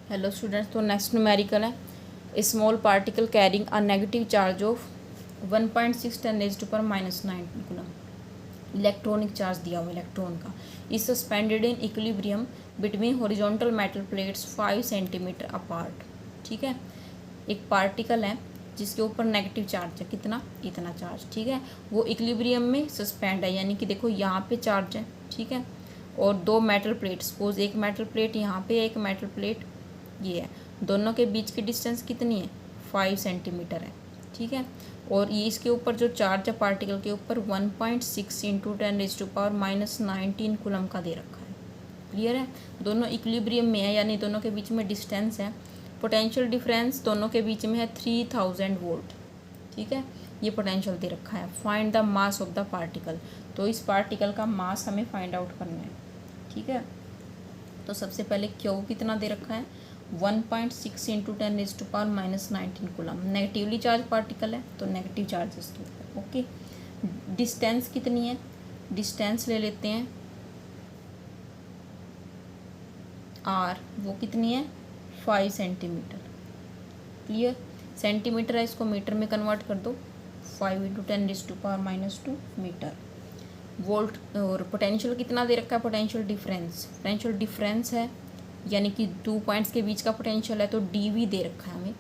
Hello students, तो next numerical है small particle carrying a negative charge of 1.6 10⁻⁹ coulomb. Electronic charge दिया हुआ electron का is suspended in equilibrium between horizontal metal plates 5 centimetre apart. ठीक है, एक particle है जिसके ऊपर नेगेटिव चार्ज है, कितना, इतना चार्ज। ठीक है, वो इक्विलिब्रियम में सस्पेंड है, यानी कि देखो यहाँ पे चार्ज है। ठीक है, और दो मेटल प्लेट, सपोज एक मेटल प्लेट यहाँ पे, एक मेटल प्लेट ये है, दोनों के बीच की डिस्टेंस कितनी है, 5 सेंटीमीटर है। ठीक है, और ये इसके ऊपर जो चार्ज है पार्टिकल के ऊपर 1.6 इंटू 10⁻⁻19 कूलम का दे रखा है। क्लियर है, दोनों इक्विलिब्रियम में है, यानी दोनों के बीच में डिस्टेंस है। पोटेंशियल डिफरेंस दोनों के बीच में है 3000 वोल्ट। ठीक है, ये पोटेंशियल दे रखा है। Find the mass of the particle, तो इस पार्टिकल का मास हमें फाइंड आउट करना है। ठीक है, तो सबसे पहले क्यू कितना दे रखा है, 1.6 into 10⁻⁻19 coulomb. Negatively charge particle है तो नेगेटिव चार्ज इसके ऊपर। ओके, डिस्टेंस कितनी है, डिस्टेंस ले लेते हैं आर, वो कितनी है, 5 सेंटीमीटर। क्लियर, सेंटीमीटर है, इसको मीटर में कन्वर्ट कर दो, 5 इंटू 10⁻⁻2 मीटर। वोल्ट और पोटेंशियल कितना दे रखा है, पोटेंशियल डिफरेंस है, यानी कि 2 पॉइंट्स के बीच का पोटेंशियल है, तो dV दे रखा है हमें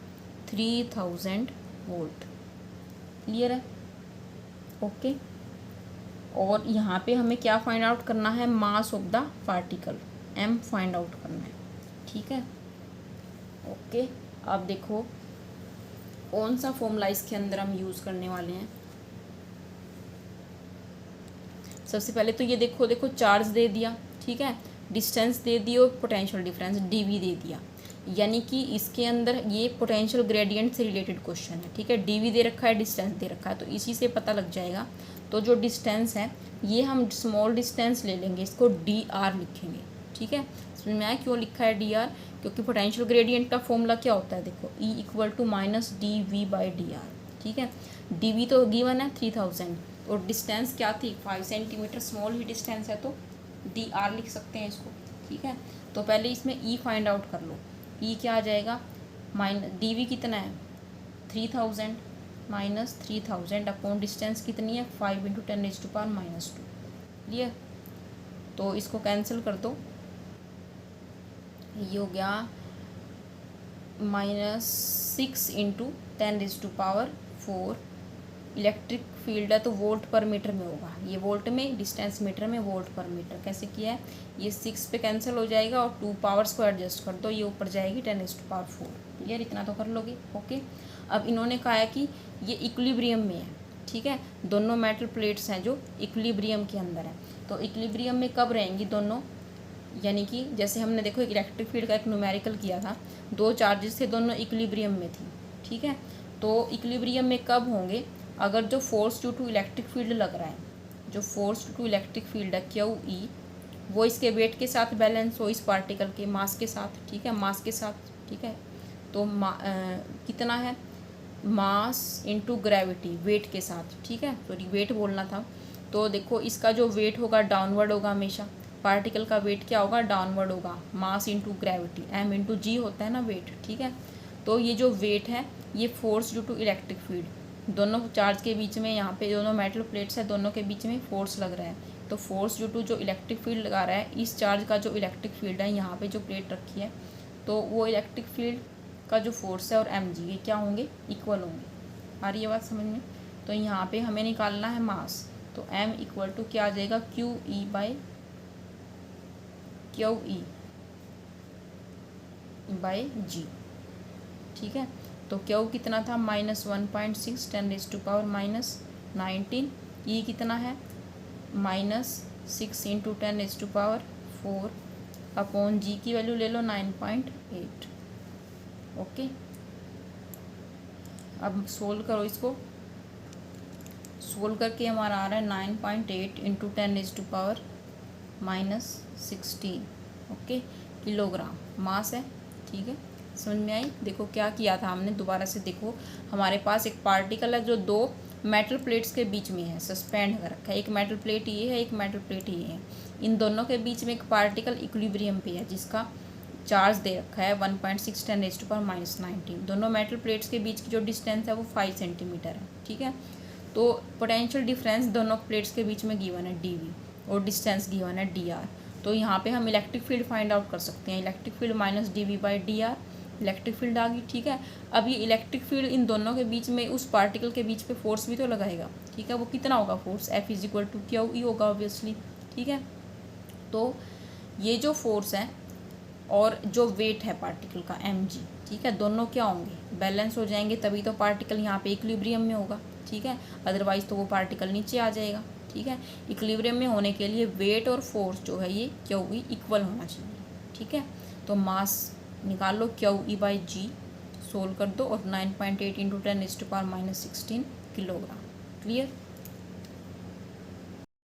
3000 वोल्ट। क्लियर है, ओके। और यहाँ पे हमें क्या फाइंड आउट करना है, mass of the particle, m find out करना है। ठीक है, ओके। अब देखो कौन सा फॉर्मूला इसके अंदर हम यूज़ करने वाले हैं। सबसे पहले तो ये देखो चार्ज दे दिया, ठीक है, डिस्टेंस दे दी और पोटेंशियल डिफरेंस dV दे दिया, यानी कि इसके अंदर ये पोटेंशियल ग्रेडियंट से रिलेटेड क्वेश्चन है। ठीक है, dV दे रखा है, डिस्टेंस दे रखा है, तो इसी से पता लग जाएगा। तो जो डिस्टेंस है ये हम स्मॉल डिस्टेंस ले लेंगे, इसको dr लिखेंगे। ठीक है, इसमें मैं क्यों लिखा है dr, क्योंकि पोटेंशियल ग्रेडियंट का फॉर्मूला क्या होता है, देखो E = -dV/dr। ठीक है, dV तो गिवन है 3000 और डिस्टेंस क्या थी, 5 सेंटीमीटर, स्मॉल ही डिस्टेंस है तो dr लिख सकते हैं इसको। ठीक है, तो पहले इसमें E फाइंड आउट कर लो। E क्या आ जाएगा, dV कितना है 3000 माइनस 3000 अपॉन डिस्टेंस कितनी है 5 इंटू 10⁻⁻2। क्लियर, तो इसको कैंसिल कर दो, ये हो गया -6 इंटू 10⁻⁴। इलेक्ट्रिक फील्ड है तो वोल्ट पर मीटर में होगा, ये वोल्ट में, डिस्टेंस मीटर में, वोल्ट पर मीटर। कैसे किया है, ये 6 पे कैंसिल हो जाएगा और 2 पावर्स को एडजस्ट कर दो, ये ऊपर जाएगी 10⁻⁴। क्लियर, इतना तो कर लोगे। ओके, अब इन्होंने कहा है कि ये इक्विलिब्रियम में है। ठीक है, दोनों मेटल प्लेट्स हैं जो इक्विलिब्रियम के अंदर है, तो इक्विलिब्रियम में कब रहेंगी दोनों, यानी कि जैसे हमने देखो एक इलेक्ट्रिक फील्ड का एक न्यूमेरिकल किया था, दो चार्जेस थे, दोनों इक्विलिब्रियम में थी। ठीक है, तो इक्विलिब्रियम में कब होंगे, अगर जो force due to electric field लग रहा है, जो force due to electric field है QE, वो इसके वेट के साथ बैलेंस हो, इस पार्टिकल के मास के साथ। ठीक है, मास के साथ। ठीक है, तो कितना है, मास इंटू ग्रेविटी, वेट के साथ। ठीक है, सॉरी वेट बोलना था। तो देखो इसका जो वेट होगा डाउनवर्ड होगा, हमेशा पार्टिकल का वेट क्या होगा, डाउनवर्ड होगा। Mass into gravity, m into G होता है ना वेट। ठीक है, तो ये जो वेट है ये force due to electric field, दोनों चार्ज के बीच में, यहाँ पे दोनों मेटल प्लेट्स है, दोनों के बीच में फोर्स लग रहा है, तो फोर्स ड्यू टू जो इलेक्ट्रिक फील्ड लगा रहा है, इस चार्ज का जो इलेक्ट्रिक फील्ड है, यहाँ पे जो प्लेट रखी है, तो वो इलेक्ट्रिक फील्ड का जो फोर्स है और mg ये क्या होंगे, इक्वल होंगे। आ रही है बात समझ में। तो यहाँ पे हमें निकालना है मास, तो m इक्वल टू क्या आ जाएगा, QE/QE बाई जी। ठीक है, तो Q कितना था, -1.6 10⁻⁻19। E कितना है, -6 इंटू 10⁻⁴, अपॉन जी की वैल्यू ले लो 9.8। ओके, अब सोल्व करो इसको, सोल्व करके हमारा आ रहा है 9.8 इंटू 10⁻⁻16। ओके, किलोग्राम मास है। ठीक है, समझ में आई। देखो क्या किया था हमने, दोबारा से देखो, हमारे पास एक पार्टिकल है जो दो मेटल प्लेट्स के बीच में है, सस्पेंड कर रखा है। एक मेटल प्लेट ये है, एक मेटल प्लेट ये है, इन दोनों के बीच में एक पार्टिकल इक्विलिब्रियम पे है, जिसका चार्ज दे रखा है 1.6 10⁻⁻19। दोनों मेटल प्लेट्स के बीच की जो डिस्टेंस है वो 5 सेंटीमीटर है, ठीक है। तो पोटेंशियल डिफरेंस दोनों प्लेट्स के बीच में गिवन है dV और डिस्टेंस गिवन है dr। तो यहाँ पे हम इलेक्ट्रिक फील्ड फाइंड आउट कर सकते हैं। Electric field -dV/dr, electric field आ गई, ठीक है। अब ये इलेक्ट्रिक फील्ड इन दोनों के बीच में, उस पार्टिकल के बीच पे फोर्स भी तो लगाएगा, ठीक है। वो कितना होगा फोर्स, F = QE होगा ऑब्वियसली, ठीक है। तो ये जो फोर्स है और जो वेट है पार्टिकल का mg, ठीक है, दोनों क्या होंगे, बैलेंस हो जाएंगे, तभी तो पार्टिकल यहाँ पे इक्विलिब्रियम में होगा, ठीक है। अदरवाइज तो वो पार्टिकल नीचे आ जाएगा, ठीक है। इक्विलिब्रियम में होने के लिए वेट और फोर्स जो है ये QE इक्वल होना चाहिए, ठीक है। तो मास निकाल लो, QE/g सोल्व कर दो और 9.8 × 10⁻⁻16 किलोग्राम। क्लियर।